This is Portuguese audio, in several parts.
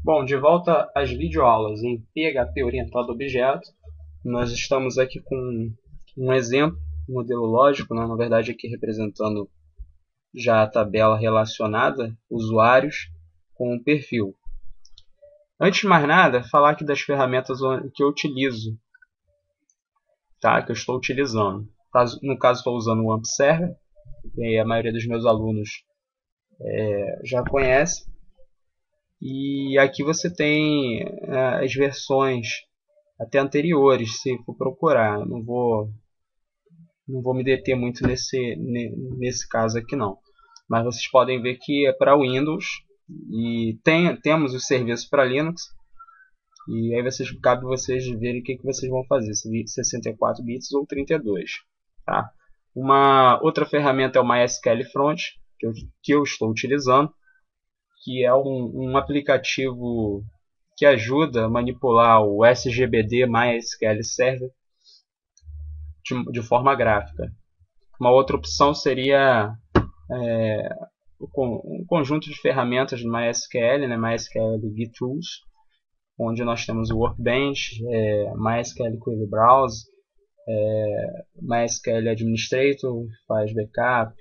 Bom, de volta às videoaulas em PHP orientado a objeto, nós estamos aqui com um exemplo, um modelo lógico, né? Na verdade aqui representando já a tabela relacionada, usuários com o perfil. Antes de mais nada, falar aqui das ferramentas que eu utilizo, tá? Que eu estou utilizando. No caso, estou usando o AMP Server, que a maioria dos meus alunos já conhece. E aqui você tem as versões até anteriores, se for procurar. Não vou me deter muito nesse caso aqui não. Mas vocês podem ver que é para Windows e temos os serviços para Linux. E aí cabe vocês verem o que vocês vão fazer, se 64 bits ou 32. Tá? Uma outra ferramenta é o MySQL Front, que eu estou utilizando, que é um aplicativo que ajuda a manipular o SGBD MySQL Server de forma gráfica. Uma outra opção seria um conjunto de ferramentas do MySQL, né, MySQL GitTools, onde nós temos o Workbench, MySQL Query Browse, MySQL Administrator, faz backup,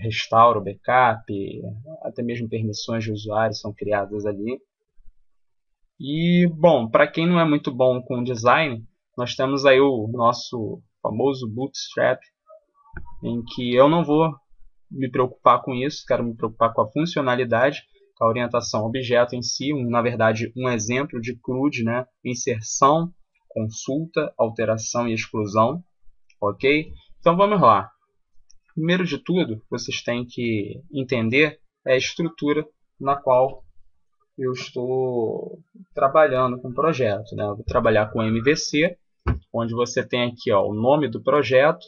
restaura o backup, até mesmo permissões de usuário são criadas ali. E, bom, para quem não é muito bom com design, nós temos aí o nosso famoso Bootstrap, em que eu não vou me preocupar com isso, quero me preocupar com a funcionalidade, com a orientação ao objeto em si, na verdade um exemplo de CRUD, né? Inserção, consulta, alteração e exclusão, ok? Então vamos lá. Primeiro de tudo, vocês têm que entender a estrutura na qual eu estou trabalhando com o projeto, né? Eu vou trabalhar com MVC, onde você tem aqui o nome do projeto,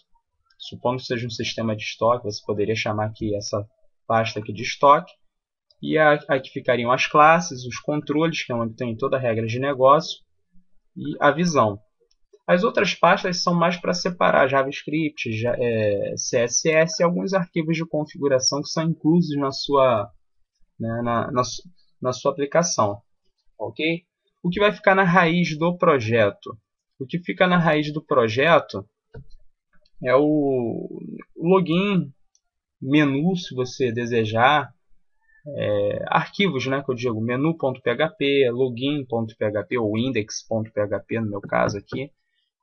supondo que seja um sistema de estoque, você poderia chamar aqui essa pasta aqui de estoque, e aqui ficariam as classes, os controles, que é onde tem toda a regra de negócio, e a visão. As outras pastas são mais para separar JavaScript, CSS e alguns arquivos de configuração que são inclusos na sua, né, na sua aplicação. Ok? O que vai ficar na raiz do projeto? O que fica na raiz do projeto é o login, menu, se você desejar, arquivos, né, que eu digo, menu.php, login.php ou index.php no meu caso aqui,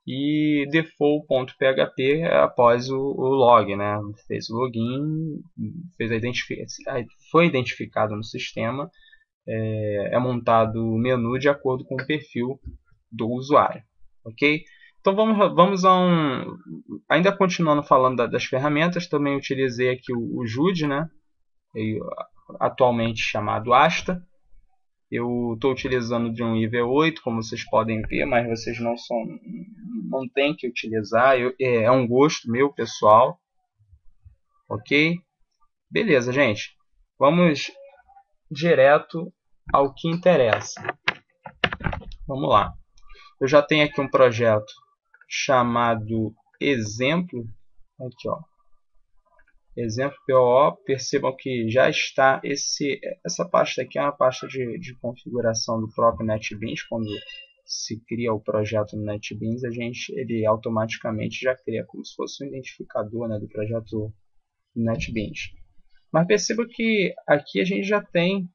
e default.php após o log, né, fez o login, foi identificado no sistema, é montado o menu de acordo com o perfil do usuário, ok? Então vamos ainda continuando falando das ferramentas, também utilizei aqui o Jude, né? Atualmente chamado Asta. Eu estou utilizando de um IV8, como vocês podem ver, mas vocês não têm que utilizar, é um gosto meu pessoal, ok? Beleza, gente, vamos direto ao que interessa. Vamos lá. Eu já tenho aqui um projeto chamado exemplo, aqui ó, exemplo POO, percebam que já está essa pasta aqui é uma pasta de configuração do próprio NetBeans. Quando se cria o projeto no NetBeans, ele automaticamente já cria como se fosse um identificador, né, do projeto NetBeans. Mas perceba que aqui a gente já tem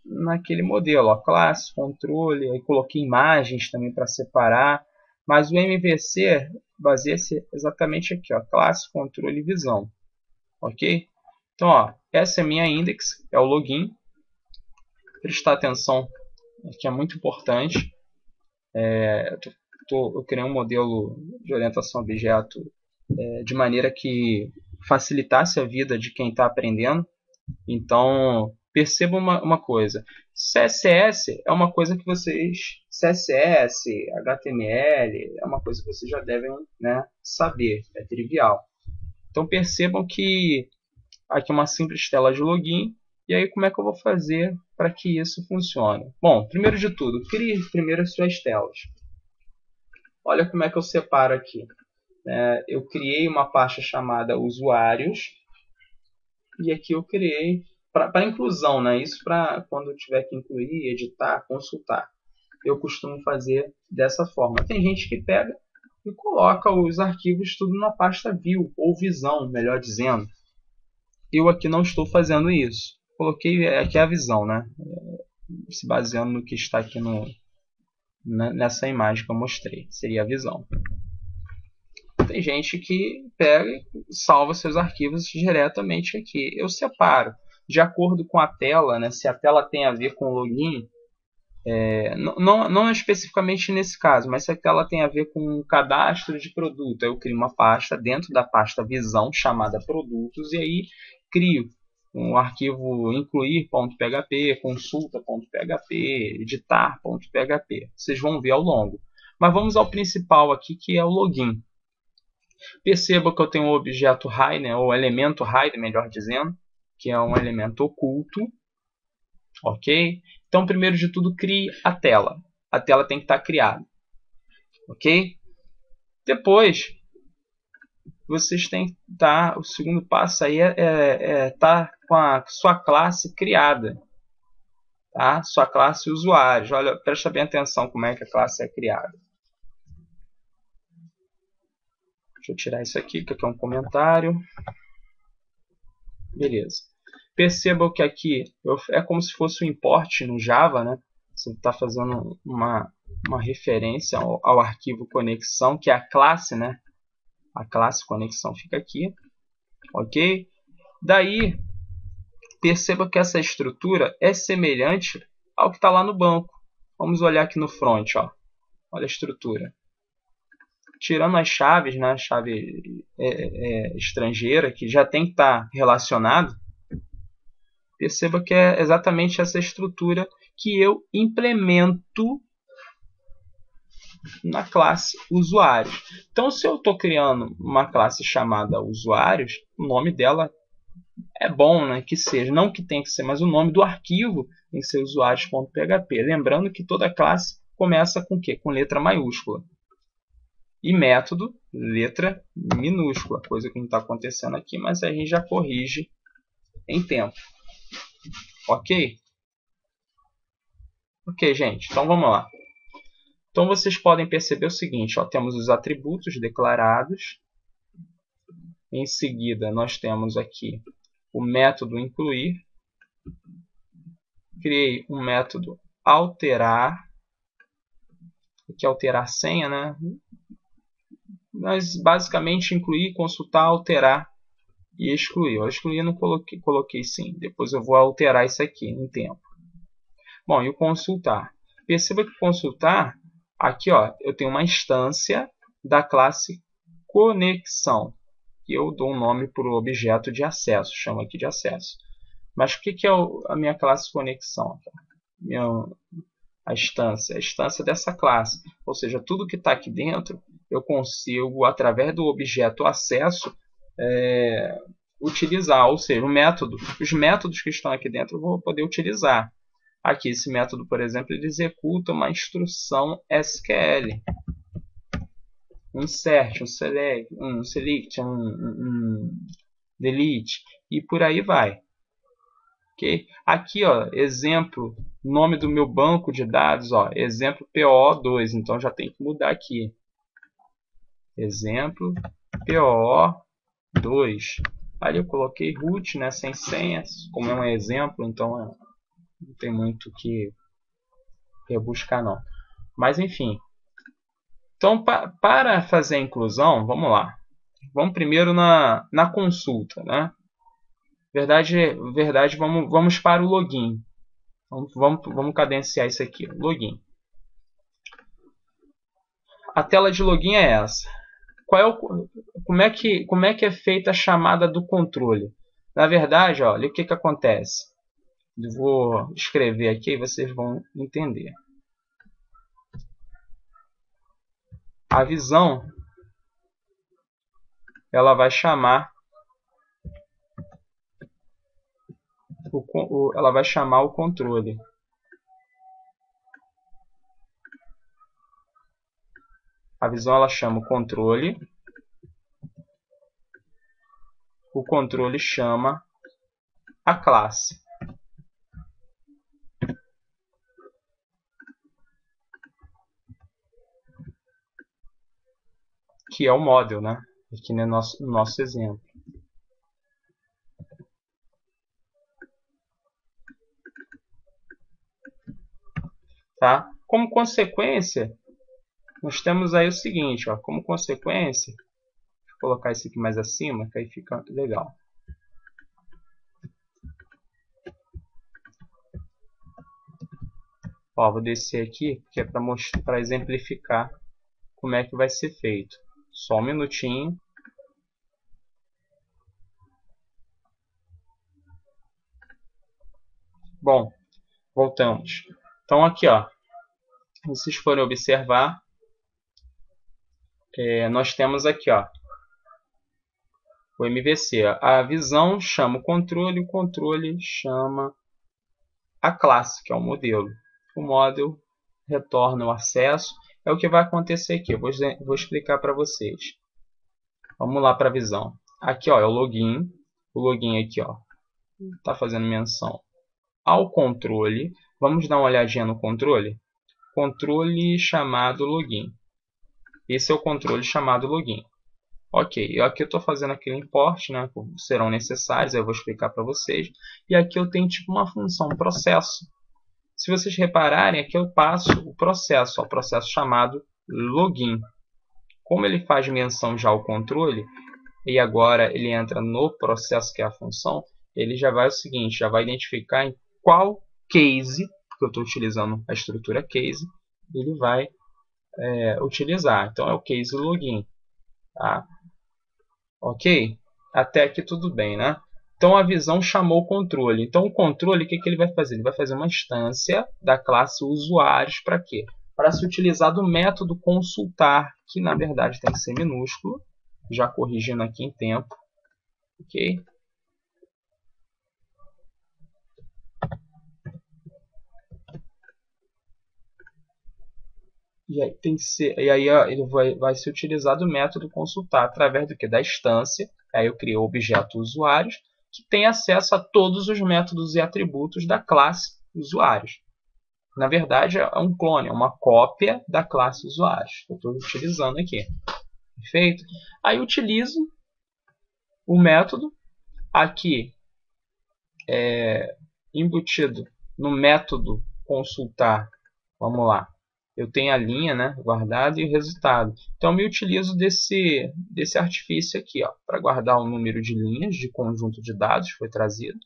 naquele modelo, ó, classe, controle, aí coloquei imagens também para separar, mas o MVC baseia-se exatamente aqui, ó, classe, controle e visão, ok? Então, ó, essa é a minha index, é o login, prestar atenção, que é muito importante, eu criei um modelo de orientação a objeto de maneira que facilitasse a vida de quem está aprendendo. Então, percebam uma coisa. CSS é uma coisa que CSS, HTML, é uma coisa que vocês já devem, né, saber. É trivial. Então, percebam que aqui é uma simples tela de login. E aí, como é que eu vou fazer para que isso funcione? Bom, primeiro de tudo, crie primeiro as suas telas. Olha como é que eu separo aqui. Eu criei uma pasta chamada usuários. E aqui eu criei para inclusão, né? Isso para quando eu tiver que incluir, editar, consultar. Eu costumo fazer dessa forma. Tem gente que pega e coloca os arquivos tudo na pasta View, ou Visão, melhor dizendo. Eu aqui não estou fazendo isso. Coloquei aqui a visão, né? Se baseando no que está aqui nessa imagem que eu mostrei. Seria a visão. Tem gente que pega e salva seus arquivos diretamente aqui. Eu separo de acordo com a tela, né? Se a tela tem a ver com o login, não especificamente nesse caso, mas se a tela tem a ver com o cadastro de produto, eu crio uma pasta dentro da pasta visão chamada produtos e aí crio um arquivo incluir.php, consulta.php, editar.php. Vocês vão ver ao longo. Mas vamos ao principal aqui, que é o login. Perceba que eu tenho o objeto hide, né, ou elemento hide, melhor dizendo, que é um elemento oculto. Ok? Então, primeiro de tudo, crie a tela. A tela tem que estar criada. Ok? Depois, vocês têm que estar... O segundo passo aí é estar com a sua classe criada. Tá? Sua classe usuário. Olha, presta bem atenção como é que a classe é criada. Deixa eu tirar isso aqui, que aqui é um comentário. Beleza. Percebam que aqui é como se fosse um import no Java, né? Você está fazendo uma referência ao arquivo conexão, que é a classe, né? A classe conexão fica aqui. Ok? Daí, perceba que essa estrutura é semelhante ao que está lá no banco. Vamos olhar aqui no front, ó. Olha a estrutura. Tirando as chaves, né? A chave estrangeira, que já tem que estar relacionado. Perceba que é exatamente essa estrutura que eu implemento na classe usuários. Então, se eu estou criando uma classe chamada usuários, o nome dela é bom, né, que seja, não que tenha que ser, mas o nome do arquivo tem que ser usuários.php. Lembrando que toda classe começa com o quê? Com letra maiúscula. E método, letra minúscula, coisa que não está acontecendo aqui, mas a gente já corrige em tempo. Ok? Ok, gente. Então vamos lá. Então vocês podem perceber o seguinte, ó, temos os atributos declarados. Em seguida, nós temos aqui o método incluir. Criei um método alterar. Aqui alterar senha, né? Mas basicamente incluir, consultar, alterar e excluir. Eu excluir não coloquei sim. Depois eu vou alterar isso aqui em tempo. Bom, e o consultar. Perceba que consultar, aqui ó, eu tenho uma instância da classe conexão. Que eu dou um nome para o objeto de acesso. Chamo aqui de acesso. Mas o que é a minha classe conexão? A instância dessa classe. Ou seja, tudo que está aqui dentro, eu consigo, através do objeto acesso, utilizar. Ou seja, os métodos que estão aqui dentro eu vou poder utilizar. Aqui, esse método, por exemplo, ele executa uma instrução SQL. Um insert, um select, um delete e por aí vai. Okay? Aqui, ó, exemplo, nome do meu banco de dados, ó, exemplo PO2, então já tem que mudar aqui. Exemplo PO2. Ali eu coloquei root, né, sem senhas, como é um exemplo, então não tem muito o que rebuscar não. Mas enfim. Então, para fazer a inclusão, vamos lá. Vamos primeiro na consulta, né? Verdade, vamos para o login. Vamos cadenciar isso aqui. Login. A tela de login é essa. Como é que é feita a chamada do controle? Na verdade, olha o que acontece. Eu vou escrever aqui e vocês vão entender. A visão, ela vai chamar o controle. A visão ela chama o controle. O controle chama a classe. que é o model, né? Aqui no nosso exemplo. Tá? Como consequência, nós temos aí o seguinte, ó, como consequência, deixa eu colocar isso aqui mais acima, que aí fica legal. Ó, vou descer aqui, que é para exemplificar como é que vai ser feito. Só um minutinho. Bom, voltamos. Então aqui, ó, se vocês forem observar, nós temos aqui, ó, o MVC. A visão chama o controle chama a classe, que é o modelo. O model retorna o acesso. É o que vai acontecer aqui. Eu vou explicar para vocês. Vamos lá para a visão. Aqui, ó, é o login. O login aqui, ó, está fazendo menção ao controle. Vamos dar uma olhadinha no controle. Controle chamado login. Esse é o controle chamado login. Ok, aqui eu estou fazendo aquele import, né, serão necessários, eu vou explicar para vocês. E aqui eu tenho tipo uma função, um processo. Se vocês repararem, aqui eu passo o processo, o processo chamado login. Como ele faz menção já ao controle, e agora ele entra no processo que é a função, ele já vai o seguinte, já vai identificar em qual case, porque eu estou utilizando a estrutura case, ele vai utilizar. Então é o case login. Tá? Ok? Até aqui tudo bem, né? Então a visão chamou o controle. Então o controle, o que ele vai fazer? Ele vai fazer uma instância da classe usuários para quê? Para se utilizar do método consultar, que na verdade tem que ser minúsculo, já corrigindo aqui em tempo. Ok? E aí, tem que ser, e aí ó, ele vai se utilizar do método consultar através do que? Da instância. Aí eu criei o objeto usuários, que tem acesso a todos os métodos e atributos da classe usuários. Na verdade, é um clone, é uma cópia da classe usuários que eu estou utilizando aqui. Perfeito? Aí eu utilizo o método aqui embutido no método consultar. Vamos lá. Eu tenho a linha, né, guardada e o resultado. Então, eu me utilizo desse artifício aqui, para guardar o número de linhas de conjunto de dados que foi trazido.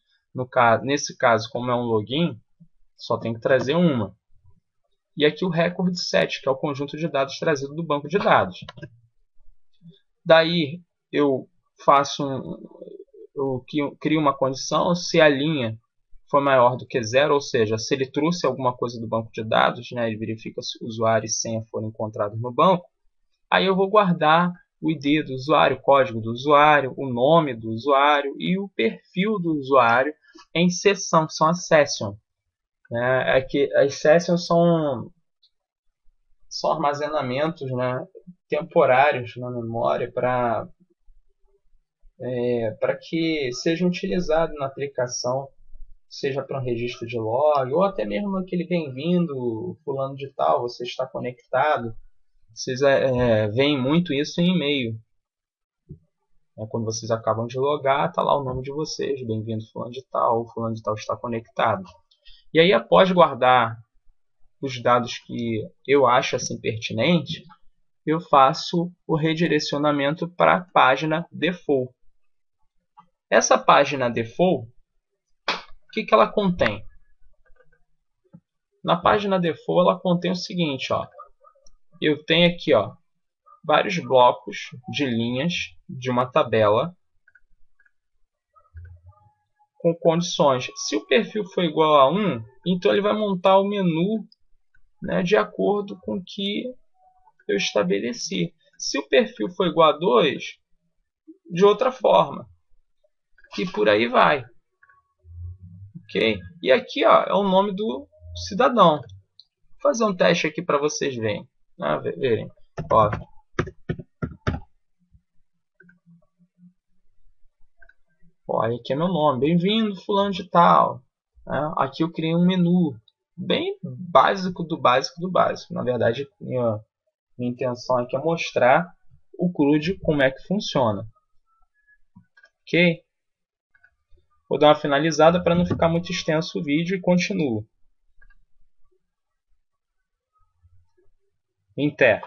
Nesse caso, como é um login, só tem que trazer uma. E aqui o record set, que é o conjunto de dados trazido do banco de dados. Daí, eu crio uma condição se a linha for maior do que 0, ou seja, se ele trouxe alguma coisa do banco de dados, né, ele verifica se usuário e senha foram encontrados no banco, aí eu vou guardar o ID do usuário, o código do usuário, o nome do usuário e o perfil do usuário em sessão, que são as sessions. As sessions são armazenamentos, né, temporários na memória para que sejam utilizados na aplicação, seja para um registro de log, ou até mesmo aquele bem-vindo, fulano de tal, você está conectado. Vocês veem muito isso em e-mail. Quando vocês acabam de logar, está lá o nome de vocês, bem-vindo fulano de tal, ou fulano de tal está conectado. E aí, após guardar os dados que eu acho assim pertinente, eu faço o redirecionamento para a página default. Essa página default, o que ela contém? Na página default ela contém o seguinte, eu tenho aqui vários blocos de linhas de uma tabela com condições. Se o perfil for igual a 1, então ele vai montar o menu, né, de acordo com o que eu estabeleci. Se o perfil for igual a 2, de outra forma. E por aí vai. Okay? E aqui é o nome do cidadão. Vou fazer um teste aqui para vocês verem. Aqui é meu nome. Bem-vindo, fulano de tal. Aqui eu criei um menu bem básico do básico do básico. Na verdade, minha intenção aqui é mostrar o CRUD como é que funciona. Ok? Vou dar uma finalizada para não ficar muito extenso o vídeo e continuo. Enter.